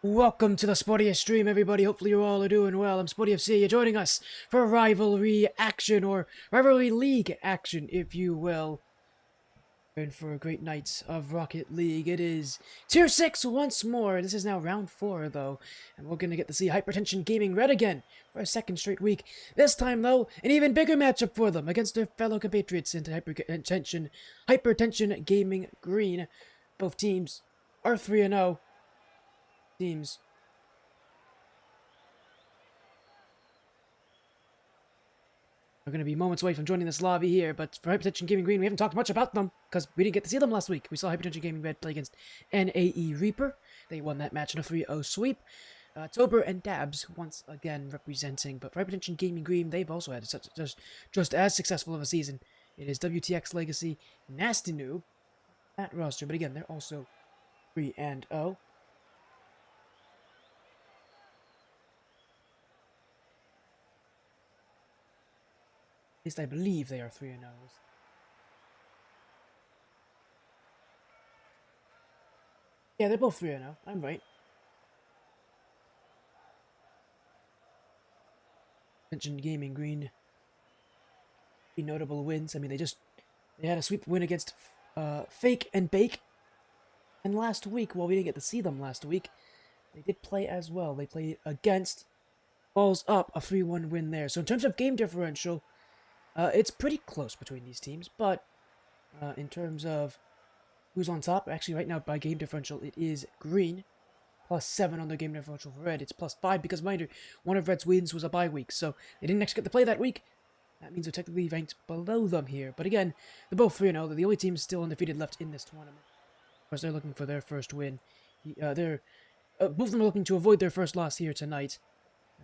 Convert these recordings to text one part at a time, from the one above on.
Welcome to the Sporty stream, everybody. Hopefully you all are doing well. I'm Sporty FC. You're joining us for Rivalry action, or Rivalry League action, if you will. And for a great night of Rocket League. It is Tier 6 once more. This is now round 4, though. And we're going to get to see Hypertension Gaming Red again for a second straight week. This time, though, an even bigger matchup for them against their fellow compatriots into Hypertension Gaming Green. Both teams are 3-0. Teams are going to be moments away from joining this lobby here, but for Hypertension Gaming Green, we haven't talked much about them because we didn't get to see them last week. We saw Hypertension Gaming Red play against NAE Reaper. They won that match in a 3-0 sweep. Tober and Dabs once again representing, but for Hypertension Gaming Green, they've also had just as successful of a season. It is WTX Legacy, Nasty Noob, that roster, but again, they're also 3-0. At least I believe they are 3-0. Yeah, they're both 3-0. I'm right. Mentioned Gaming Green. Notable wins. I mean, they had a sweep win against Fake and Bake. And last week, while we didn't get to see them last week, they did play as well. They played against Balls Up, a 3-1 win there. So in terms of game differential, it's pretty close between these teams, but in terms of who's on top, actually right now by game differential, it is Green, +7 on their game differential for Red. It's +5 because, mind you, one of Red's wins was a bye week, so they didn't actually get to play that week. That means they're technically ranked below them here. But again, they're both 3-0. They're the only team still undefeated left in this tournament. Of course, they're looking for their first win. Both of them are looking to avoid their first loss here tonight.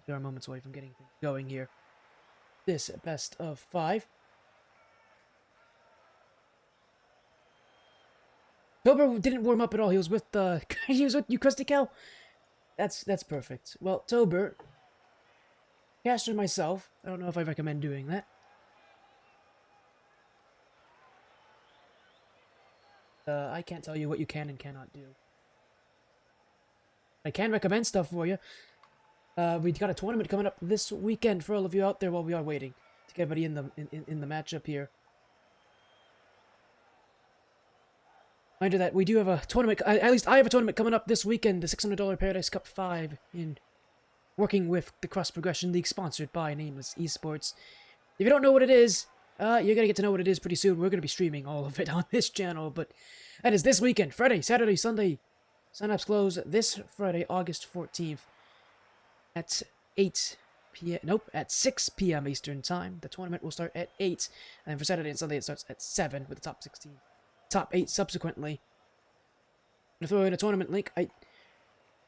There are moments away from getting things going here. This best of 5. Tober didn't warm up at all. He was with he was with you, Krusty Cow. That's perfect. Well, Tober, caster myself. I don't know if I recommend doing that. I can't tell you what you can and cannot do. I can recommend stuff for you. We've got a tournament coming up this weekend for all of you out there while we are waiting to get everybody in the matchup here. Mind you that we do have a tournament, at least I have a tournament coming up this weekend, the $600 Paradise Cup 5, in working with the Cross Progression League, sponsored by Nameless Esports. If you don't know what it is, you're going to get to know what it is pretty soon. We're going to be streaming all of it on this channel, but that is this weekend, Friday, Saturday, Sunday. Sign-ups close this Friday, August 14th. At 8 p.m. Nope, at 6 p.m. Eastern Time. The tournament will start at 8. And for Saturday and Sunday, it starts at 7 with the top 16. Top 8 subsequently. I'm going to throw in a tournament link. I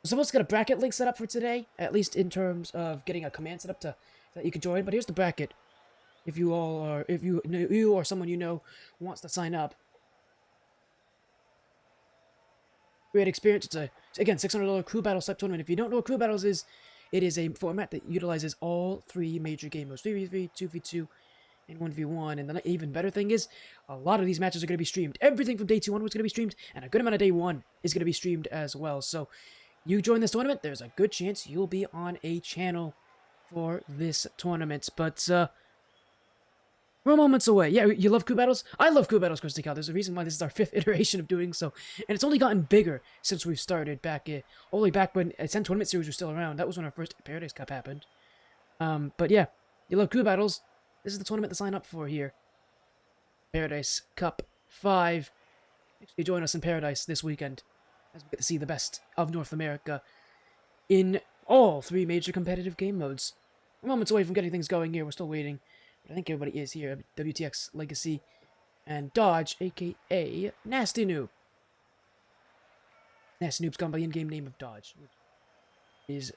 was supposed to get a bracket link set up for today, at least in terms of getting a command set up so that you can join. But here's the bracket. If you or someone you know wants to sign up. Great experience. It's again, $600 crew battles type tournament. If you don't know what crew battles is, it is a format that utilizes all 3 major game modes, 3v3, 2v2, and 1v1. And the even better thing is, a lot of these matches are going to be streamed. Everything from day 2 onwards is going to be streamed, and a good amount of day 1 is going to be streamed as well. So, you join this tournament, there's a good chance you'll be on a channel for this tournament. But, we're moments away. Yeah, you love crew battles? I love crew battles, Krusty Cow. There's a reason why this is our 5th iteration of doing so. And it's only gotten bigger since we've started only back when Ascent Tournament Series was still around. That was when our first Paradise Cup happened. But yeah, you love crew battles. This is the tournament to sign up for here. Paradise Cup 5. Actually, join us in Paradise this weekend as we get to see the best of North America in all 3 major competitive game modes. We're moments away from getting things going here. We're still waiting. But I think everybody is here. WTX Legacy and Dodge, a.k.a. Nasty Noob. Nasty Noob's gone by the in-game name of Dodge, which is...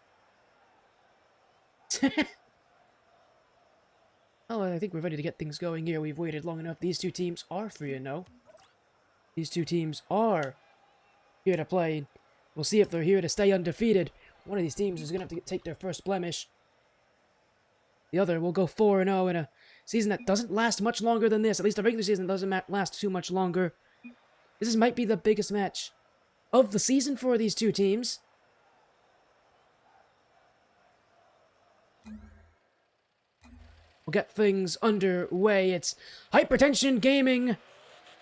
Oh, I think we're ready to get things going here. We've waited long enough. These 2 teams are 3-0. These 2 teams are here to play. We'll see if they're here to stay undefeated. One of these teams is going to have to take their first blemish. The other will go 4-0 in a season that doesn't last much longer than this. At least a regular season doesn't last too much longer. This might be the biggest match of the season for these 2 teams. we'll get things underway. It's Hypertension Gaming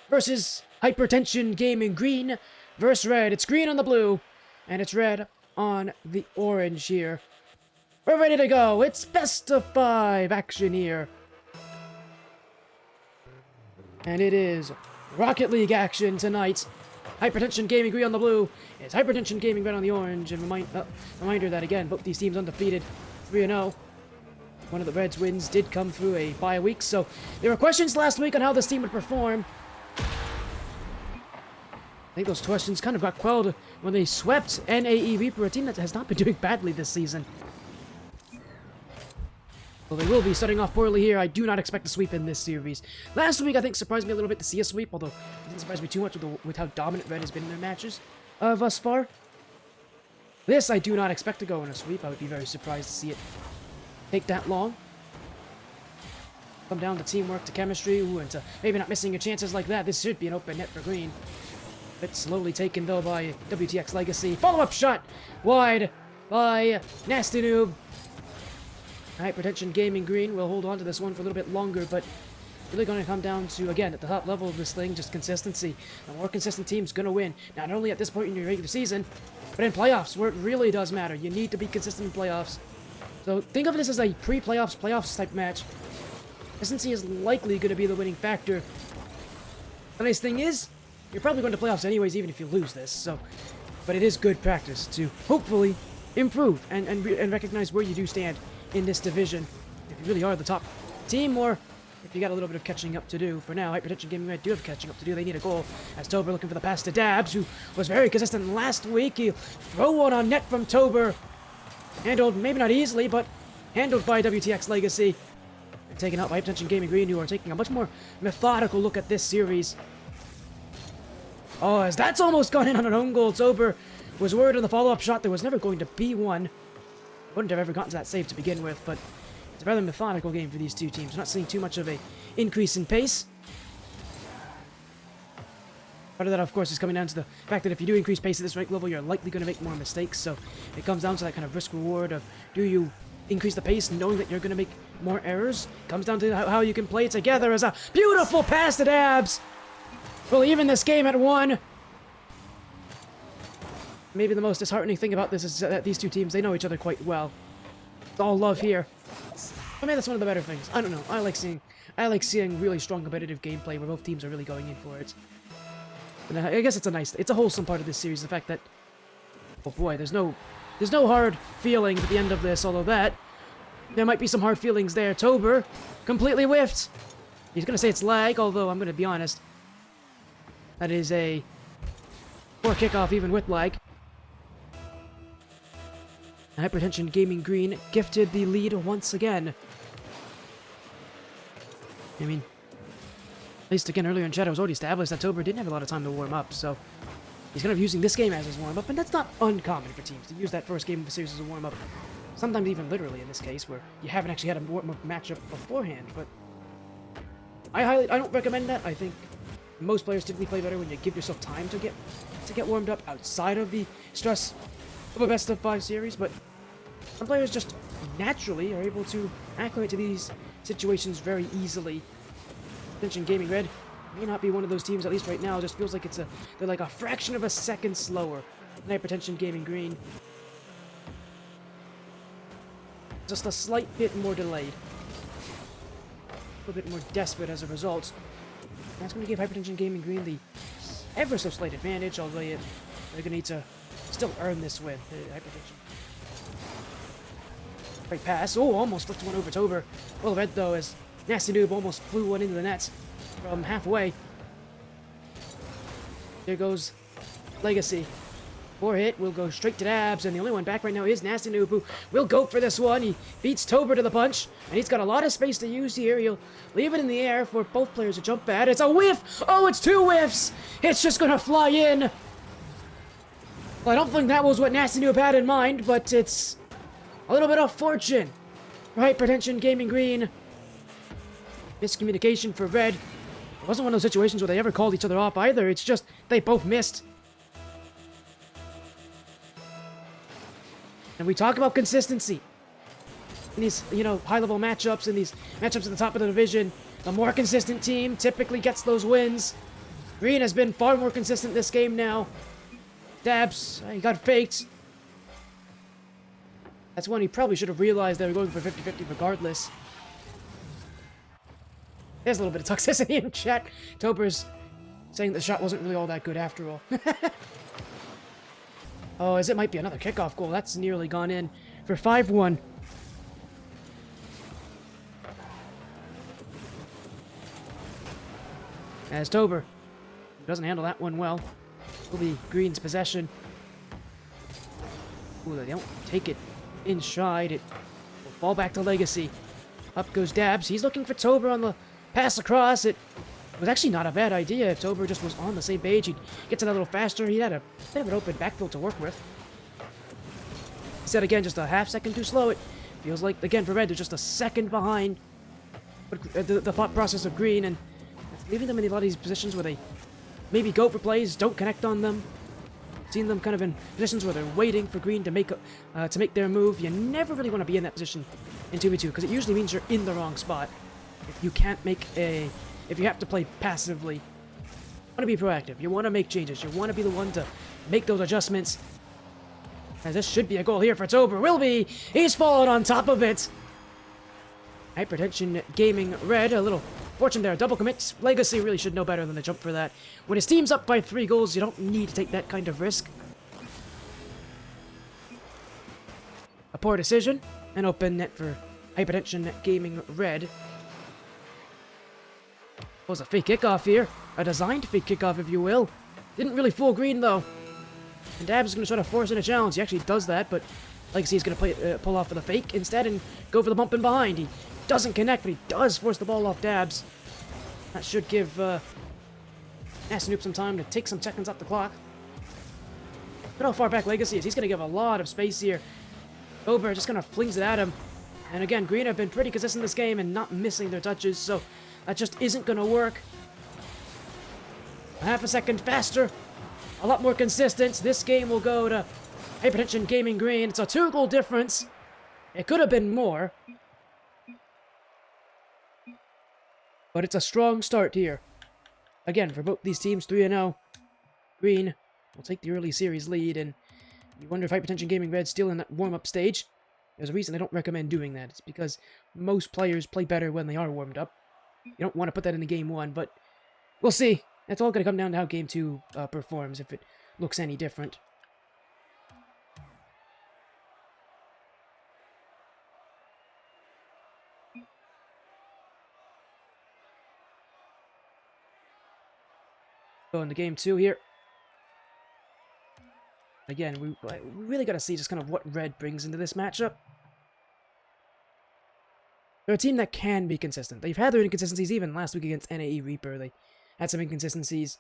versus Hypertension Gaming. Green versus red. It's green on the blue, and it's red on the orange here. We're ready to go. It's best of 5 action here. And it is Rocket League action tonight. Hypertension Gaming green on the blue. It's Hypertension Gaming red on the orange. And reminder that, again, both these teams undefeated, 3-0. One of the Reds' wins did come through a bye week, so there were questions last week on how this team would perform. I think those questions kind of got quelled when they swept NAE Reaper, a team that has not been doing badly this season. Well, they will be starting off poorly here. I do not expect a sweep in this series. Last week, I think, surprised me a little bit to see a sweep, although it didn't surprise me too much with how dominant Red has been in their matches thus far. This, I do not expect to go in a sweep. I would be very surprised to see it take that long. Come down to teamwork, to chemistry, and to maybe not missing your chances like that. This should be an open net for green. Bit slowly taken, though, by WTX Legacy. Follow-up shot! Wide by Nasty Noob. Hypertension Gaming green will hold on to this one for a little bit longer, but really going to come down to, again, at the top level of this thing, just consistency. A more consistent team's going to win. Not only at this point in your regular season, but in playoffs, where it really does matter. You need to be consistent in playoffs. So think of this as a pre-playoffs, playoffs type match. Consistency is likely going to be the winning factor. The nice thing is, you're probably going to playoffs anyways, even if you lose this. So, but it is good practice to hopefully improve and recognize where you do stand in this division. If you really are the top team, or if you got a little bit of catching up to do. For now, Hypertension Gaming Red do have catching up to do. They need a goal. As Tober looking for the pass to Dabs, who was very consistent last week. He'll throw one on net from Tober. Handled, maybe not easily, but handled by WTX Legacy. And taken out by Hypertension Gaming Green, who are taking a much more methodical look at this series. Oh, as that's almost gone in on an own goal. Tober was worried on the follow-up shot. There was never going to be one. Wouldn't have ever gotten to that save to begin with, but it's a rather methodical game for these two teams. We're not seeing too much of a increase in pace. Part of that, of course, is coming down to the fact that if you do increase pace at this rank level, you're likely going to make more mistakes. So it comes down to that kind of risk-reward of, do you increase the pace knowing that you're going to make more errors? Comes down to how you can play together as a beautiful pass to Dabs. We'll even this game at 1. Maybe the most disheartening thing about this is that these two teams, they know each other quite well. It's all love here. I mean, that's one of the better things. I don't know. I like seeing really strong competitive gameplay where both teams are really going in for it. And I guess it's a wholesome part of this series, the fact that, oh boy, there's no hard feelings at the end of this, although there might be some hard feelings there. Tober completely whiffed. He's gonna say it's lag, although I'm gonna be honest. That is a poor kickoff even with lag. Hypertension Gaming Green gifted the lead once again. I mean, at least again earlier in chat, it was already established that Tober didn't have a lot of time to warm up, so he's kind of using this game as his warm-up, and that's not uncommon for teams to use that first game of the series as a warm-up. Sometimes even literally in this case, where you haven't actually had a warm-up matchup beforehand, but I don't recommend that. I think most players typically play better when you give yourself time to get warmed up outside of the stress of a best of 5 series, but some players just naturally are able to acclimate to these situations very easily. Hypertension Gaming Red may not be one of those teams, at least right now. It just feels like they're like a fraction of a second slower than Hypertension Gaming Green. Just a slight bit more delayed. A little bit more desperate as a result. That's going to give Hypertension Gaming Green the ever so slight advantage, although they're going to need to still earn this win. Hypertension. Great pass. Oh, almost flipped one over Tober. Well read, though, as Nasty Noob almost flew one into the net from halfway. There goes Legacy. 4 hit will go straight to Dabs, and the only one back right now is Nasty Noob, who will go for this one. He beats Tober to the punch, and he's got a lot of space to use here. He'll leave it in the air for both players to jump at. It's a whiff! Oh, it's 2 whiffs! It's just gonna fly in! Well, I don't think that was what Nasty Noob had in mind, but it's a little bit of fortune for Hypertension Gaming Green. Miscommunication for Red. It wasn't one of those situations where they ever called each other off either. It's just they both missed. And we talk about consistency. in these, high-level matchups, in these matchups at the top of the division, the more consistent team typically gets those wins. Green has been far more consistent this game now. Dabs, he got faked. That's one he probably should have realized they were going for 50-50 regardless. There's a little bit of toxicity in chat. Tober's saying the shot wasn't really all that good after all. Oh, as it might be another kickoff goal. That's nearly gone in for 5-1. As Tober doesn't handle that one well. Will be Green's possession. Ooh, they don't take it inside. It will fall back to Legacy. Up goes Dabs. He's looking for Tober on the pass across. It was actually not a bad idea if Tober just was on the same page. He'd get to that a little faster. He had a bit of an open backfield to work with. He said again, just a half second too slow. It feels like, again, for Red, they're just a second behind the thought process of Green, and it's leaving them in a lot of these positions where they maybe go for plays, don't connect on them. Seen them kind of in positions where they're waiting for Green to make their move. You never really want to be in that position in 2v2 because it usually means you're in the wrong spot. If you can't if you have to play passively, you want to be proactive. You want to make changes. You want to be the one to make those adjustments. As this should be a goal here for Tober. Will be. He's fallen on top of it. Hypertension Gaming Red. A little fortune there. Double commits. Legacy really should know better than to jump for that. When his team's up by 3 goals, you don't need to take that kind of risk. A poor decision. An open net for Hypertension Gaming Red. Was a fake kickoff here. A designed fake kickoff, if you will. Didn't really fool Green, though. And Dabs is going to try to force in a challenge. He actually does that, but Legacy is going to pull off for the fake instead and go for the bump in behind. He doesn't connect, but he does force the ball off Dabs. That should give Nasanoop some time to take some seconds off the clock. Look how far back Legacy is. He's going to give a lot of space here. Ober just kind of flings it at him. And again, Green have been pretty consistent this game and not missing their touches, so that just isn't going to work. A half a second faster. A lot more consistent. This game will go to Hypertension Gaming Green. It's a 2-goal difference. It could have been more. But it's a strong start here. Again, for both these teams, 3-0. Green will take the early series lead, and you wonder if Hypertension Gaming Red's still in that warm-up stage. There's a reason I don't recommend doing that. It's because most players play better when they are warmed up. You don't want to put that into Game 1, but we'll see. It's all going to come down to how Game 2 performs, if it looks any different. Going to Game 2 here. Again, we really got to see just kind of what Red brings into this matchup. They're a team that can be consistent. They've had their inconsistencies even last week against NAE Reaper. They had some inconsistencies.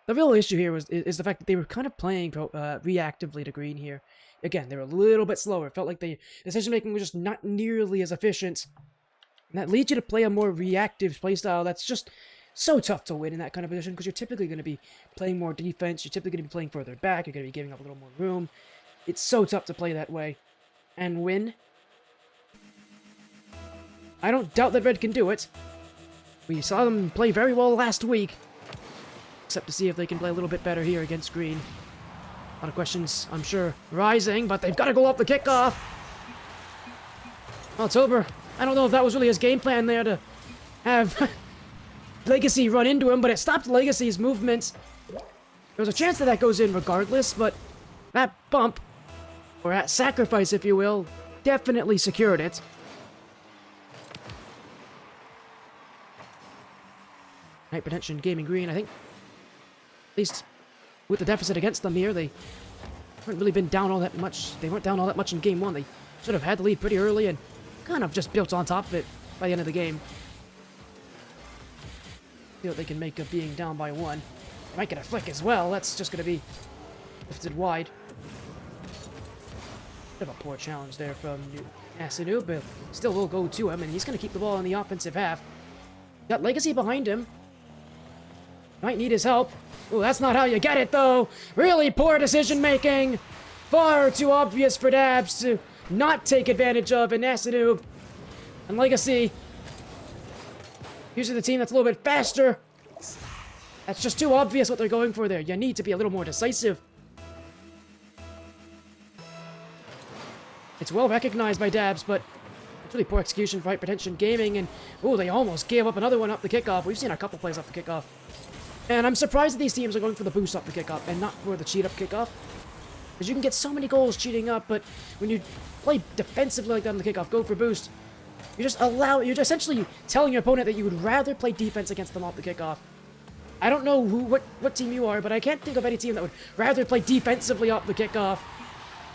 The real issue here is the fact that they were kind of playing reactively to Green here. Again, they were a little bit slower. It felt like the decision-making was just not nearly as efficient. And that leads you to play a more reactive playstyle that's just so tough to win in that kind of position because you're typically going to be playing more defense. You're typically going to be playing further back. You're going to be giving up a little more room. It's so tough to play that way and win. I don't doubt that Red can do it. We saw them play very well last week. Except to see if they can play a little bit better here against Green. A lot of questions, I'm sure, rising, but they've got to go off the kickoff. Well, Tober, I don't know if that was really his game plan there to have Legacy run into him, but it stopped Legacy's movements. There's a chance that that goes in regardless, but that bump, or that sacrifice, if you will, definitely secured it. Hypertension Gaming Green, I think. At least with the deficit against them here, they haven't really been down all that much. They weren't down all that much in Game 1. They should have had the lead pretty early and kind of just built on top of it by the end of the game. See what they can make of being down by 1. They might get a flick as well. That's just going to be lifted wide. Bit of a poor challenge there from Asinu, but still will go to him, and he's going to keep the ball in the offensive half. Got Legacy behind him. Might need his help. Oh, that's not how you get it, though. Really poor decision-making. Far too obvious for Dabs to not take advantage of, and Asinu And Legacy, usually the team that's a little bit faster. That's just too obvious what they're going for there. You need to be a little more decisive. It's well recognized by Dabs, but it's really poor execution for Hypertension Gaming. And, oh, they almost gave up another one up the kickoff. We've seen a couple plays off the kickoff. And I'm surprised that these teams are going for the boost up the kickoff and not for the cheat up kickoff. Because you can get so many goals cheating up, but when you play defensively like that on the kickoff, go for boost, you're just essentially telling your opponent that you would rather play defense against them off the kickoff. I don't know what team you are, but I can't think of any team that would rather play defensively off the kickoff.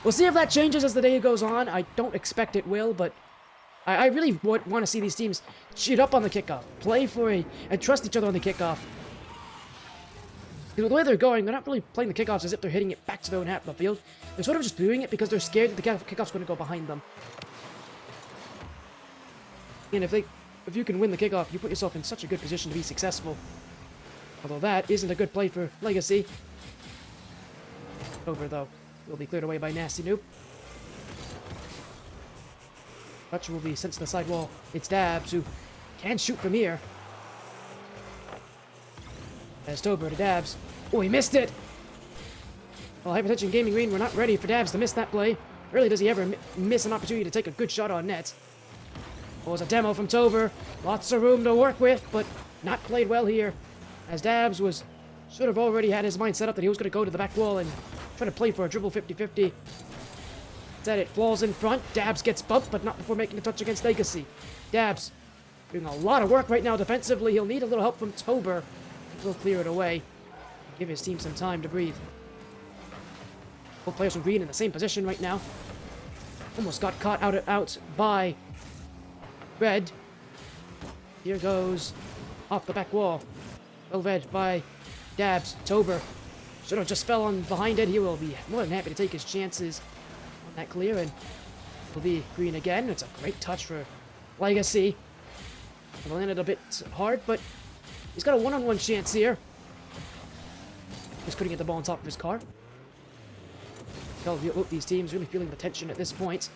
We'll see if that changes as the day goes on. I don't expect it will, but I really want to see these teams cheat up on the kickoff, play for and trust each other on the kickoff. The way they're going, they're not really playing the kickoffs as if they're hitting it back to their own half of the field. They're sort of just doing it because they're scared that the kickoff's going to go behind them. And if you can win the kickoff, you put yourself in such a good position to be successful. Although that isn't a good play for Legacy. Over, though. Will be cleared away by Nasty Noob. Touch will be sent to the side wall. It's Dabs, who can shoot from here. As Tober to Dabs. Oh, he missed it! Well, Hypertension Gaming Green, we're not ready for Dabs to miss that play. Rarely does he ever miss an opportunity to take a good shot on net. It was a demo from Tober. Lots of room to work with, but not played well here. As Dabs was sort of already had his mind set up that he was going to go to the back wall and try to play for a dribble 50-50. Instead, it falls in front. Dabs gets bumped, but not before making a touch against Legacy. Dabs doing a lot of work right now defensively. He'll need a little help from Tober. He'll clear it away. Give his team some time to breathe. Both players from Green in the same position right now. Almost got caught out by Red. Here goes off the back wall. Well read by Dabs. Tober should have just fell on behind it. He will be more than happy to take his chances on that clear, and will be Green again. It's a great touch for Legacy. It landed a bit hard, but he's got a one-on-one chance here. Just couldn't get the ball on top of his car. Both these teams really feeling the tension at this point.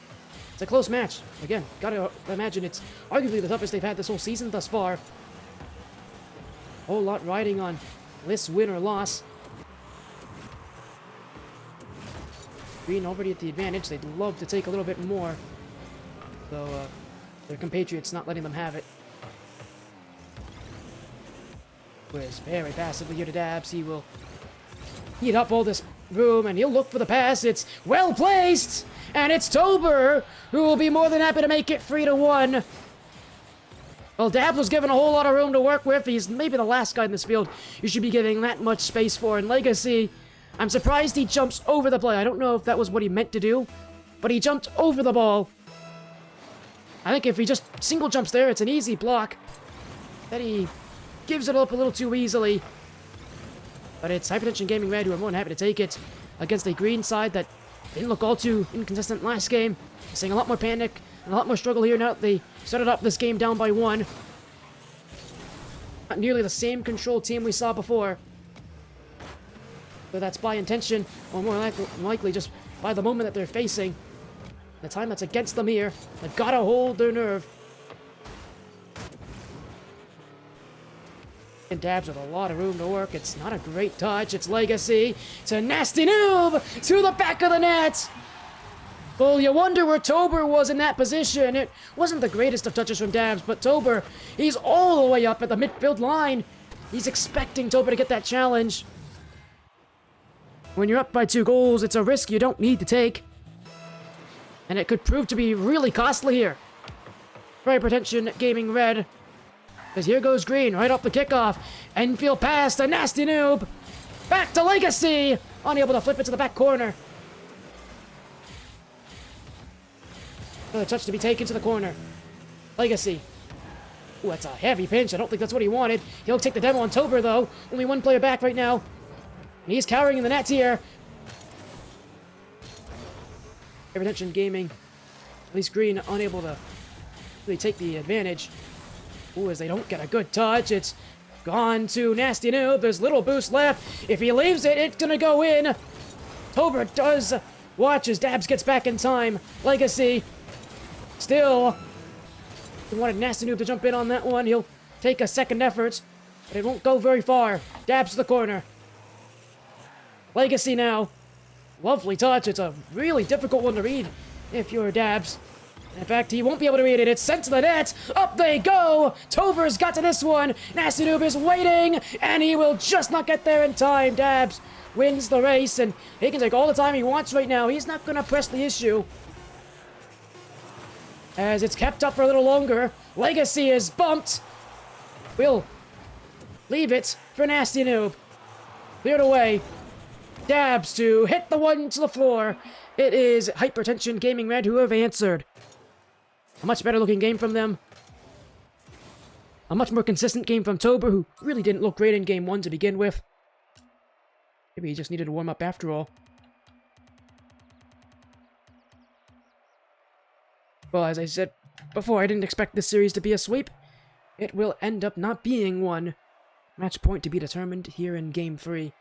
It's a close match. Again, gotta imagine it's arguably the toughest they've had this whole season thus far. A whole lot riding on this win or loss. Green already at the advantage. They'd love to take a little bit more, though their compatriots not letting them have it. Whereas very passively here to Dabs. He will eat up all this room and he'll look for the pass. It's well placed, and it's Tober who will be more than happy to make it 3-1. Well, Dabs was given a whole lot of room to work with. He's maybe the last guy in this field you should be giving that much space for. In Legacy, I'm surprised he jumps over the play. I don't know if that was what he meant to do, but he jumped over the ball. I think if he just single jumps there, it's an easy block. Then he gives it up a little too easily. But it's Hypertension Gaming Red who are more than happy to take it against a Green side that didn't look all too inconsistent last game. Seeing a lot more panic and a lot more struggle here now that they started up this game down by 1. Not nearly the same control team we saw before. But that's by intention, or more likely just by the moment that they're facing. The time that's against them here. They've got to hold their nerve. And Dabs with a lot of room to work. It's not a great touch. It's Legacy. It's a Nasty Noob to the back of the net. Well, you wonder where Tober was in that position. It wasn't the greatest of touches from Dabs, but Tober, he's all the way up at the midfield line. He's expecting Tober to get that challenge. When you're up by 2 goals, it's a risk you don't need to take. And it could prove to be really costly here. Hypertension Gaming Red. Because here goes Green, right off the kickoff. Enfield pass to Nasty Noob. Back to Legacy. Unable to flip it to the back corner. Another touch to be taken to the corner. Legacy. Ooh, that's a heavy pinch. I don't think that's what he wanted. He'll take the demo on Tober, though. Only 1 player back right now. And he's cowering in the net here. Hypertension Gaming. At least Green unable to really take the advantage. Ooh, as they don't get a good touch. It's gone to Nasty Noob. There's little boost left. If he leaves it, it's gonna go in. Tober does watch as Dabs gets back in time. Legacy still He wanted Nasty Noob to jump in on that one. He'll take a second effort, but it won't go very far. Dabs to the corner. Legacy now. Lovely touch. It's a really difficult one to read if you're Dabs. In fact, he won't be able to read it. It's sent to the net. Up they go. Tover's got to this one. Nasty Noob is waiting, and he will just not get there in time. Dabs wins the race, and he can take all the time he wants right now. He's not going to press the issue. As it's kept up for a little longer, Legacy is bumped. We'll leave it for Nasty Noob. Cleared away. Dabs to hit the one to the floor. It is Hypertension Gaming Red who have answered. A much better looking game from them. A much more consistent game from Tober, who really didn't look great in Game 1 to begin with. Maybe he just needed to warm up after all. Well, as I said before, I didn't expect this series to be a sweep. It will end up not being one. Match point to be determined here in Game 3.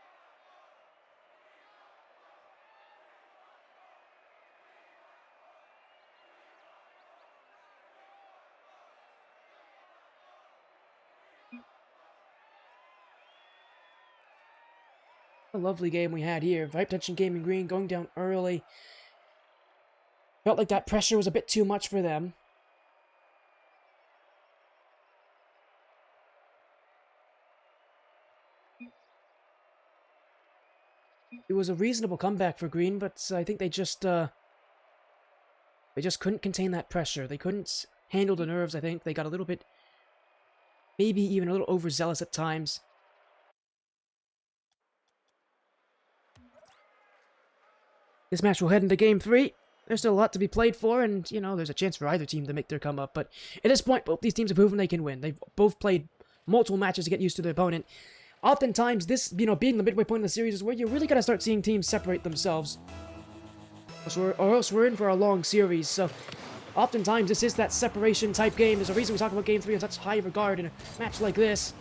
A lovely game we had here. Hypertension Gaming Green going down early. Felt like that pressure was a bit too much for them. It was a reasonable comeback for Green, but I think they just couldn't contain that pressure. They couldn't handle the nerves, I think. They got a little bit, maybe even a little overzealous at times. This match will head into Game 3. There's still a lot to be played for, and, you know, there's a chance for either team to make their come up. But at this point, both these teams have proven they can win. They've both played multiple matches to get used to their opponent. Oftentimes, this, you know, being the midway point in the series is where you're really going to start seeing teams separate themselves. Or else we're in for a long series. So, oftentimes, this is that separation type game. There's a reason we talk about Game 3 in such high regard in a match like this.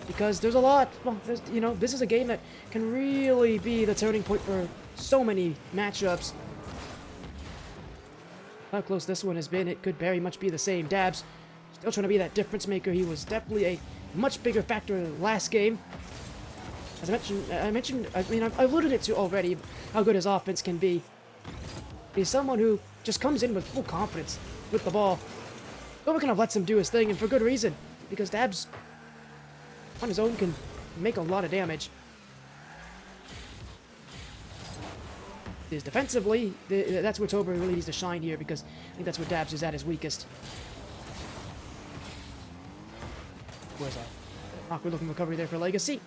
Because there's a lot, well, you know, this is a game that can really be the turning point for so many matchups. How close this one has been, it could very much be the same. Dabs still trying to be that difference maker. He was definitely a much bigger factor in the last game. As I mentioned, I've alluded it to already, how good his offense can be. He's someone who just comes in with full confidence with the ball. Tober kind of lets him do his thing, and for good reason, because Dabs on his own can make a lot of damage. Is defensively, that's where Tober really needs to shine here, because I think that's where Dabs is at his weakest. Where's a awkward looking recovery there for Legacy.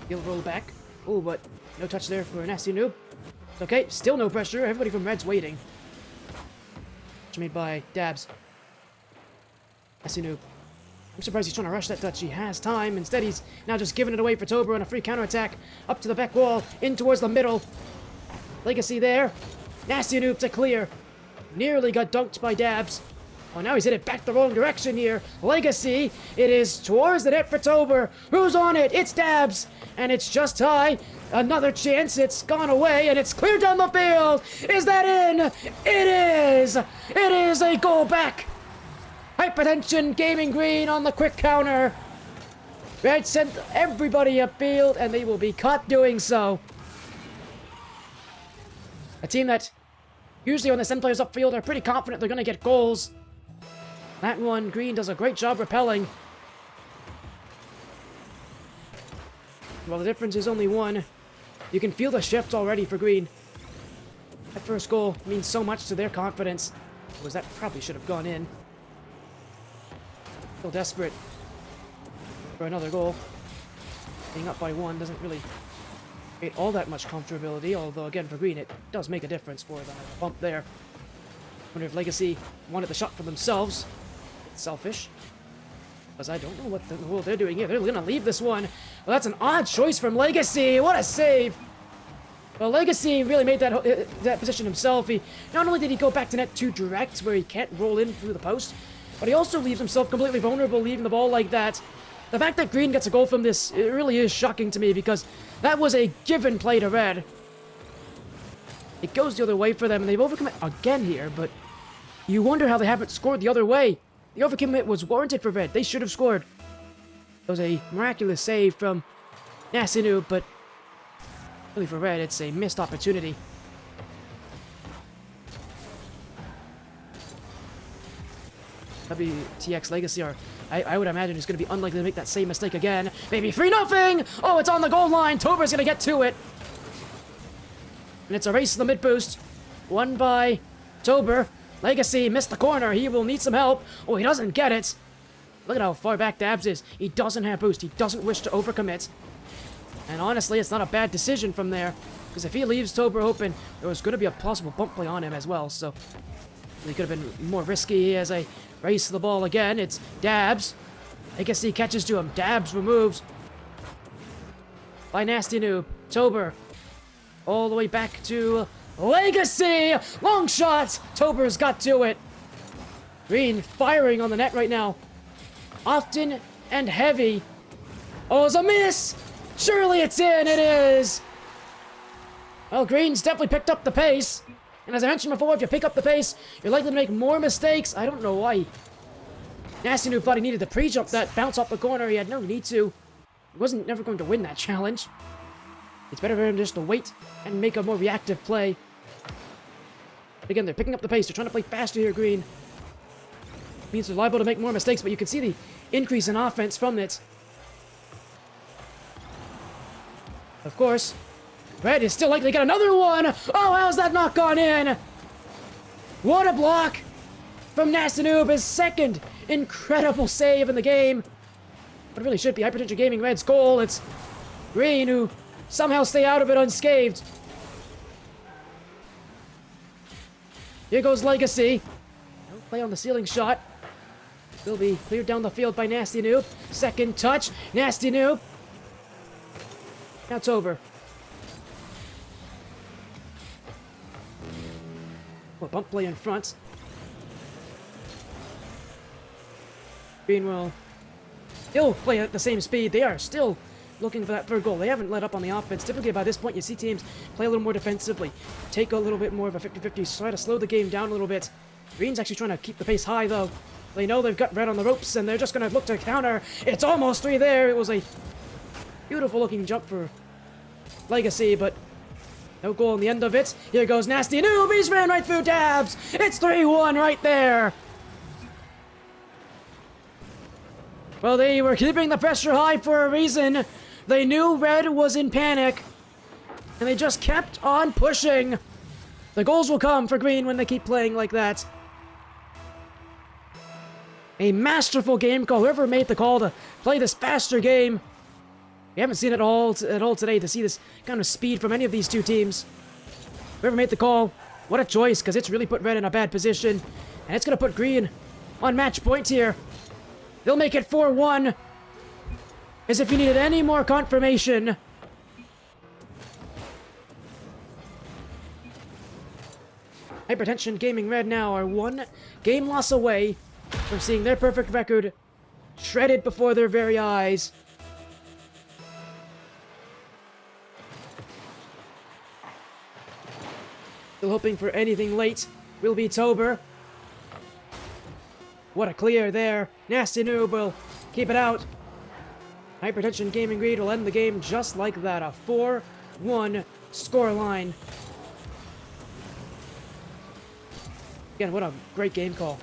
He'll roll back. Oh, but no touch there for Nasty Noob. It's okay, still no pressure. Everybody from Red's waiting. Touch made by Dabs. Nasty Noob. I'm surprised he's trying to rush that touch. He has time. Instead, he's now just giving it away for Tober on a free counterattack. Up to the back wall, in towards the middle. Legacy there. Nasty Noob to clear. Nearly got dunked by Dabs. Oh, now he's hit it back the wrong direction here. Legacy. It is towards the net for Tober. Who's on it? It's Dabs. And it's just high. Another chance. It's gone away, and it's cleared down the field. Is that in? It is. It is a goal back. Hypertension Gaming Green on the quick counter. Red sent everybody upfield, and they will be caught doing so. A team that usually when they send players upfield are pretty confident they're going to get goals. That one, Green does a great job repelling. Well, the difference is only one. You can feel the shift already for Green. That first goal means so much to their confidence. Was that probably should have gone in. Still desperate for another goal. Being up by one doesn't really create all that much comfortability, although again for Green it does make a difference for them. Bump there. Wonder if Legacy wanted the shot for themselves. It's selfish. Because I don't know what the world they're doing here. They're gonna leave this one. Well, that's an odd choice from Legacy. What a save! Well, Legacy really made that position himself. He not only did he go back to net too direct, where he can't roll in through the post, but he also leaves himself completely vulnerable, leaving the ball like that. The fact that Green gets a goal from this, it really is shocking to me, because that was a given play to Red. It goes the other way for them, and they've overcome it again here, but You wonder how they haven't scored the other way. The overcommit was warranted for Red. They should have scored. It was a miraculous save from Nasinu, but really for Red, it's a missed opportunity. WTX Legacy are, I would imagine, is going to be unlikely to make that same mistake again. Maybe 3-0! Oh, it's on the goal line. Tober's going to get to it. And it's a race to the mid boost. Won by Tober. Legacy missed the corner. He will need some help. Oh, he doesn't get it. Look at how far back Dabs is. He doesn't have boost. He doesn't wish to overcommit. And honestly, it's not a bad decision from there. Because if he leaves Tober open, there was going to be a possible bump play on him as well. So he could have been more risky as a race to the ball again. It's Dabs. Legacy catches to him. Dabs removes by Nasty Noob. Tober all the way back to Legacy! Long shots! Tober's got to it. Green firing on the net right now. Often and heavy. Oh, it's a miss! Surely it's in! It is! Well, Green's definitely picked up the pace. And as I mentioned before, if you pick up the pace, you're likely to make more mistakes. I don't know why. Nasty Noob thought he needed to pre-jump that bounce off the corner. He had no need to. He wasn't never going to win that challenge. It's better for him just to wait and make a more reactive play. Again, they're picking up the pace. They're trying to play faster here, Green. Means they're liable to make more mistakes, but you can see the increase in offense from it. Of course, Red is still likely to get another one. Oh, how's that not gone in? What a block from Nasanoob, his second incredible save in the game. But it really should be Hypertension Gaming Red's goal. It's Green who somehow stay out of it unscathed. Here goes Legacy. No play on the ceiling shot. Will be cleared down the field by Nasty Noob. Second touch. Nasty Noob. Now it's over. Well, bump play in front. Green will still play at the same speed. They are still looking for that third goal. They haven't let up on the offense. Typically by this point you see teams play a little more defensively. Take a little bit more of a 50-50. Try to slow the game down a little bit. Green's actually trying to keep the pace high though. They know they've got Red on the ropes and they're just going to look to counter. It's almost 3 there. It was a beautiful looking jump for Legacy, but no goal in the end of it. Here goes Nasty Noob. He's ran right through Dabs. It's 3-1 right there. Well, they were keeping the pressure high for a reason. They knew Red was in panic, and they just kept on pushing. The goals will come for Green when they keep playing like that. A masterful game call. Whoever made the call to play this faster game. We haven't seen it all today to see this kind of speed from any of these two teams. Whoever made the call, what a choice, because it's really put Red in a bad position. And it's going to put Green on match point here. They'll make it 4-1. As if you needed any more confirmation. Hypertension Gaming Red now are 1 game loss away from seeing their perfect record shredded before their very eyes. Still hoping for anything late will be Tober. What a clear there. Nasty Noob will keep it out. Hypertension Gaming Greed will end the game just like that. A 4-1 scoreline. Again, what a great game call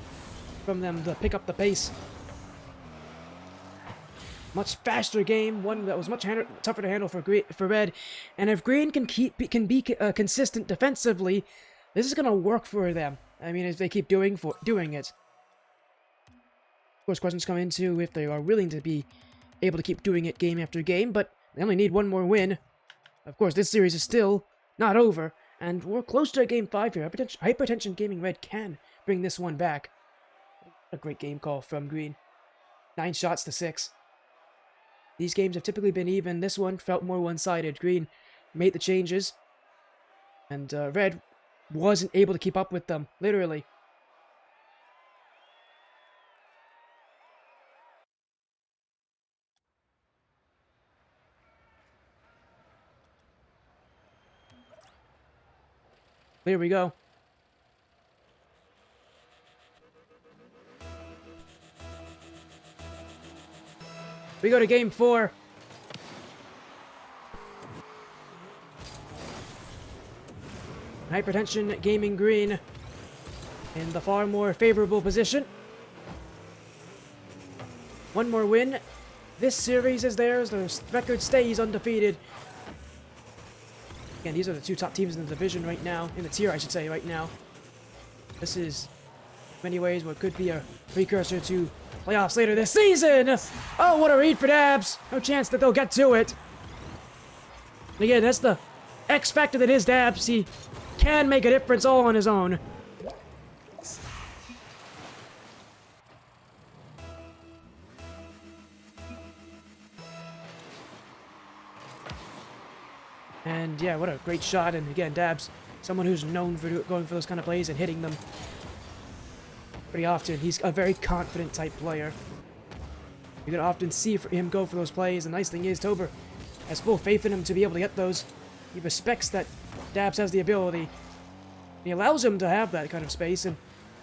from them to pick up the pace. Much faster game, one that was much tougher to handle for Red. And if Green can be consistent defensively, this is going to work for them. I mean, if they keep doing it. Of course, questions come into if they are willing to be able to keep doing it game after game, but they only need 1 more win. Of course, this series is still not over, and we're close to Game 5 here. Hypertension Gaming Red can bring this one back. A great game call from Green. 9 shots to 6. These games have typically been even. This one felt more one-sided. Green made the changes, and Red wasn't able to keep up with them, literally. Here we go. We go to game 4. Hypertension Gaming Green in the far more favorable position. One more win. This series is theirs. The record stays undefeated. Again, these are the 2 top teams in the division right now. In the tier, I should say, right now. This is, in many ways, what could be a precursor to playoffs later this season. Oh, what a read for Dabs. No chance that they'll get to it. And again, that's the X factor that is Dabs. He can make a difference all on his own. And yeah, what a great shot. And again, Dabs, someone who's known for going for those kind of plays and hitting them pretty often. He's a very confident type player. You can often see him go for those plays. The nice thing is, Tober has full faith in him to be able to get those. He respects that Dabs has the ability. He allows him to have that kind of space and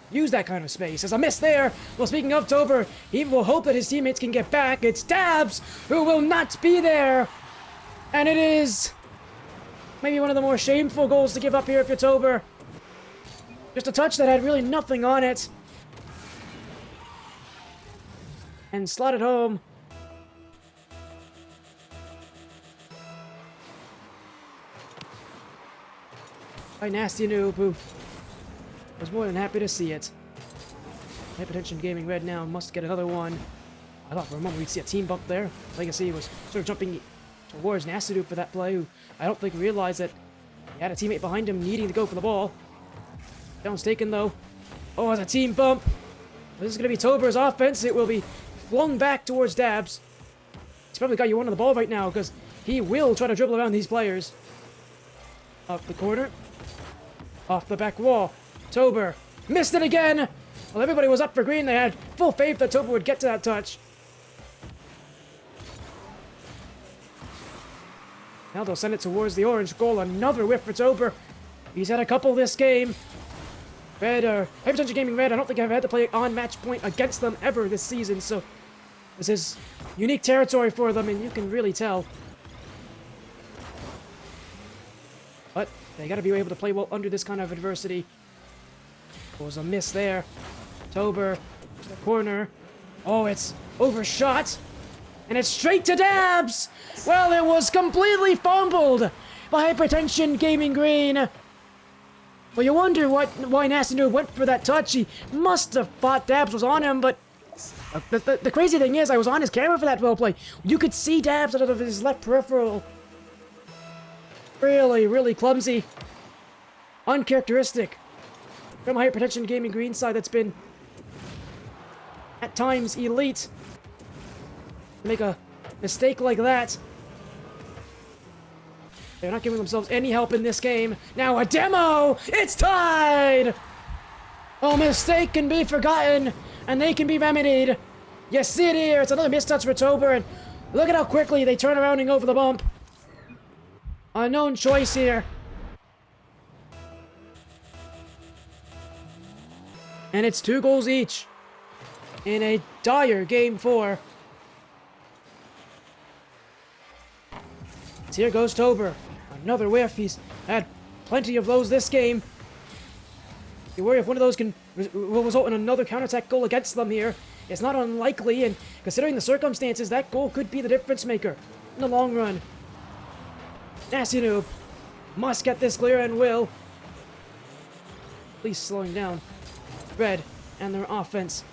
use that kind of space. There's a miss there. Well, speaking of Tober, he will hope that his teammates can get back. It's Dabs who will not be there. And it is maybe one of the more shameful goals to give up here if you're Tober. Just a touch that had really nothing on it. And slot it home. By Nasty Noob, who was more than happy to see it. Hypertension Gaming Red now must get another one. I thought for a moment we'd see a team bump there. Legacy was sort of jumping towards Nasty Noob for that play, who I don't think realized that he had a teammate behind him needing to go for the ball. Down's taken though. Oh, it's a team bump. This is going to be Tober's offense. It will be flung back towards Dabs. He's probably got you one on the ball right now because he will try to dribble around these players. Up the corner. Off the back wall. Tober missed it again. Well, everybody was up for green. They had full faith that Tober would get to that touch. Now they'll send it towards the orange goal. Another whiff for Tober. He's had a couple this game. Red, Hypertension Gaming Red, I don't think I've had to play on match point against them ever this season, so this is unique territory for them, and you can really tell. But they gotta be able to play well under this kind of adversity. There was a miss there. Tober to the corner. Oh, it's overshot. And it's straight to Dabs! Well, it was completely fumbled by Hypertension Gaming Green. Well, you wonder why Nasty Noob went for that touch. He must have thought Dabs was on him, but the crazy thing is, I was on his camera for that well play. You could see Dabs out of his left peripheral. Really, really clumsy. Uncharacteristic from Hypertension Gaming Green side that's been, at times, elite. Make a mistake like that. They're not giving themselves any help in this game. Now a demo! It's tied! Oh, mistake can be forgotten, and they can be remedied. You see it here. It's another mistouch for Tober, and look at how quickly they turn around and go for the bump. Unknown choice here. And it's 2 goals each in a dire game 4. Here goes Tober. Another whiff. He's had plenty of those this game. You worry if one of those will result in another counterattack goal against them here. It's not unlikely, and considering the circumstances, that goal could be the difference maker in the long run. Nasty Noob must get this clear and will. At least slowing down Red and their offense.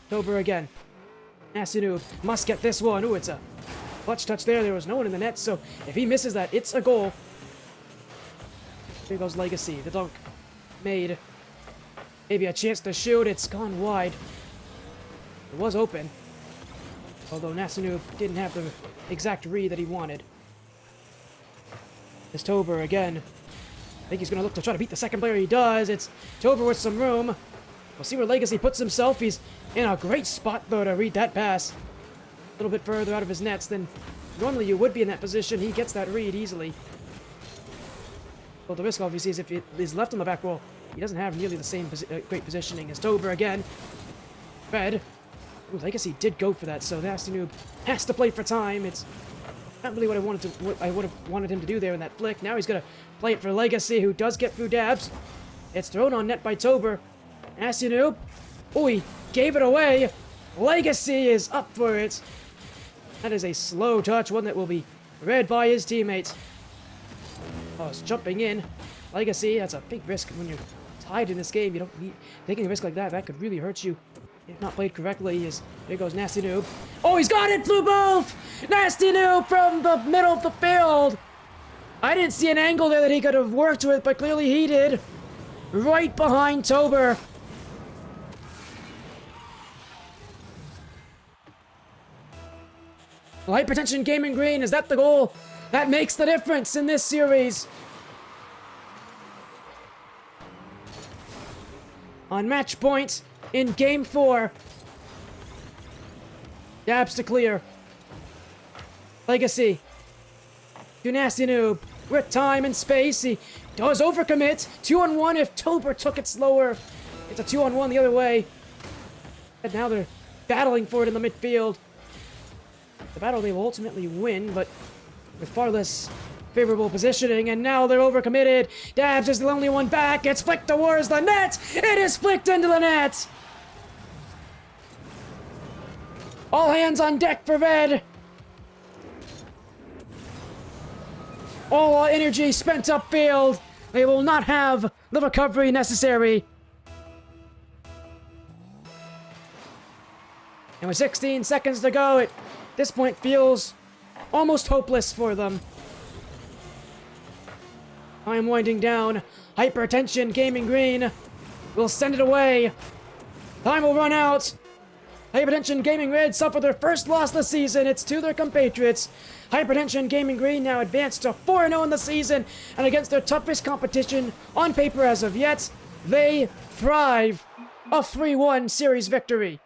Tober again. Nasty Noob must get this one. Ooh, it's a clutch touch there. There was no one in the net, so if he misses that, it's a goal. There goes Legacy. The dunk made. Maybe a chance to shoot. It's gone wide. It was open. Although Nasty Noob didn't have the exact read that he wanted. It's Tober again. I think he's going to look to try to beat the second player. He does. It's Tober with some room. We'll see where Legacy puts himself. He's in a great spot, though, to read that pass. A little bit further out of his nets than normally you would be in that position. He gets that read easily. Well, the risk obviously is if he's left on the back wall, he doesn't have nearly the same great positioning as Tober again. Red Ooh, Legacy did go for that, so Nasty Noob has to play for time. It's not really what I would have wanted him to do there in that flick. Now he's gonna play it for Legacy, who does get through dabs. It's thrown on net by Tober. Nasty Noob. Oh, he gave it away. Legacy is up for it. That is a slow touch, one that will be read by his teammates. Oh, it's jumping in. Legacy, that's a big risk when you're tied in this game. You don't need taking a risk like that. That could really hurt you if not played correctly. There goes Nasty Noob. Oh, he's got it through both! Nasty Noob from the middle of the field. I didn't see an angle there that he could have worked with, but clearly he did. Right behind Tober. Hypertension Gaming Green, is that the goal that makes the difference in this series? On match point in Game 4. Dabs to clear. Legacy. To Nasty Noob. With time and space, he does overcommit. 2-on-1 if Tober took it slower. It's a 2-on-1 the other way. And now they're battling for it in the midfield. The battle they will ultimately win, but with far less favorable positioning, and now they're overcommitted. Dabs is the only one back. It's flicked towards the net. It is flicked into the net. All hands on deck for Red. All energy spent upfield. They will not have the recovery necessary. And with 16 seconds to go, at this point feels almost hopeless for them. I am winding down. Hypertension Gaming Green will send it away. Time will run out. Hypertension Gaming Red suffer their first loss of the season. It's to their compatriots. Hypertension Gaming Green now advanced to 4-0 in the season, and against their toughest competition on paper as of yet, they thrive. A 3-1 series victory.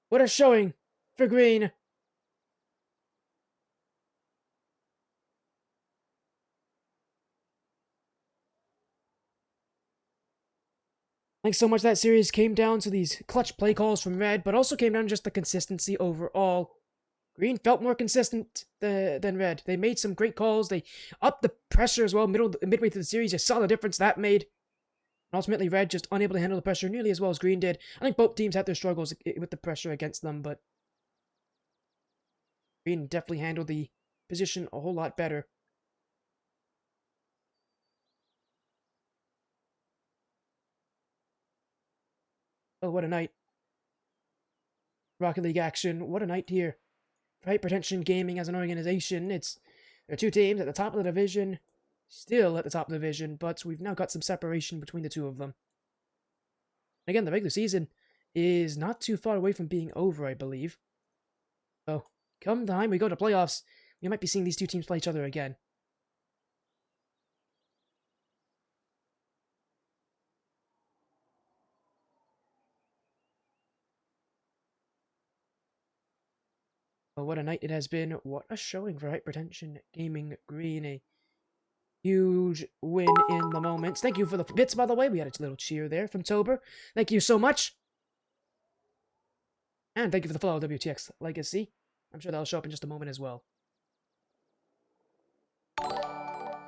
What a showing for Green. Thanks so much. That series came down to these clutch play calls from Red, but also came down to just the consistency overall. Green felt more consistent than Red. They made some great calls. They upped the pressure as well midway through the series. You saw the difference that made. And ultimately, Red just unable to handle the pressure nearly as well as Green did. I think both teams had their struggles with the pressure against them, but Green definitely handled the position a whole lot better. Oh, what a night. Rocket League action. What a night here. For Hypertension Gaming as an organization, there are two teams at the top of the division, still at the top of the division, but we've now got some separation between the two of them. Again, the regular season is not too far away from being over, I believe. So, come time we go to playoffs, we might be seeing these two teams play each other again. Well, what a night it has been. What a showing for Hypertension Gaming Green. A huge win in the moments. Thank you for the bits, by the way. We had a little cheer there from Tober. Thank you so much. And thank you for the follow, WTX Legacy. I'm sure that'll show up in just a moment as well.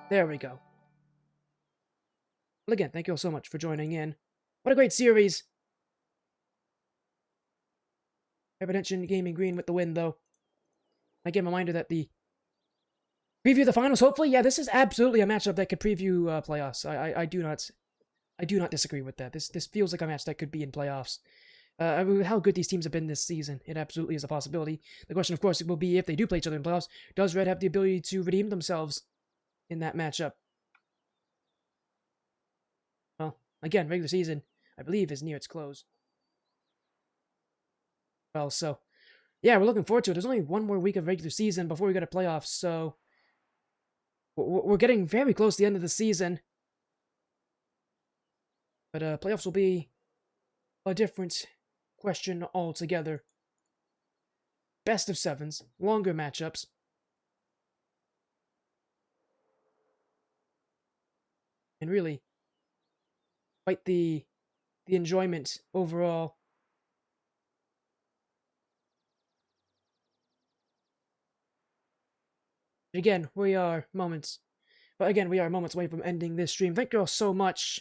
There we go. Well, again, thank you all so much for joining in. What a great series. Hypertension Gaming Green with the win, though. Again, reminder that the preview of the finals, hopefully, yeah, this is absolutely a matchup that could preview playoffs. I do not disagree with that. This feels like a match that could be in playoffs. I mean, how good these teams have been this season, it absolutely is a possibility. The question, of course, will be if they do play each other in playoffs, does Red have the ability to redeem themselves in that matchup? Well, again, regular season, I believe, is near its close. Well, so, yeah, we're looking forward to it. There's only one more week of regular season before we go to playoffs, so we're getting very close to the end of the season. But playoffs will be a different question altogether. best of sevens, longer matchups. And really, quite the enjoyment overall. Again, we are moments away from ending this stream. Thank you all so much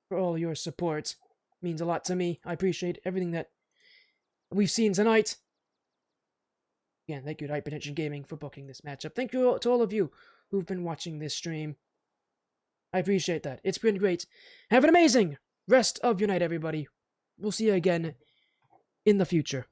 for all your support. It means a lot to me. I appreciate everything that we've seen tonight. Again, thank you to Hypertension Gaming for booking this matchup. Thank you to all of you who've been watching this stream. I appreciate that. It's been great. Have an amazing rest of your night, everybody. We'll see you again in the future.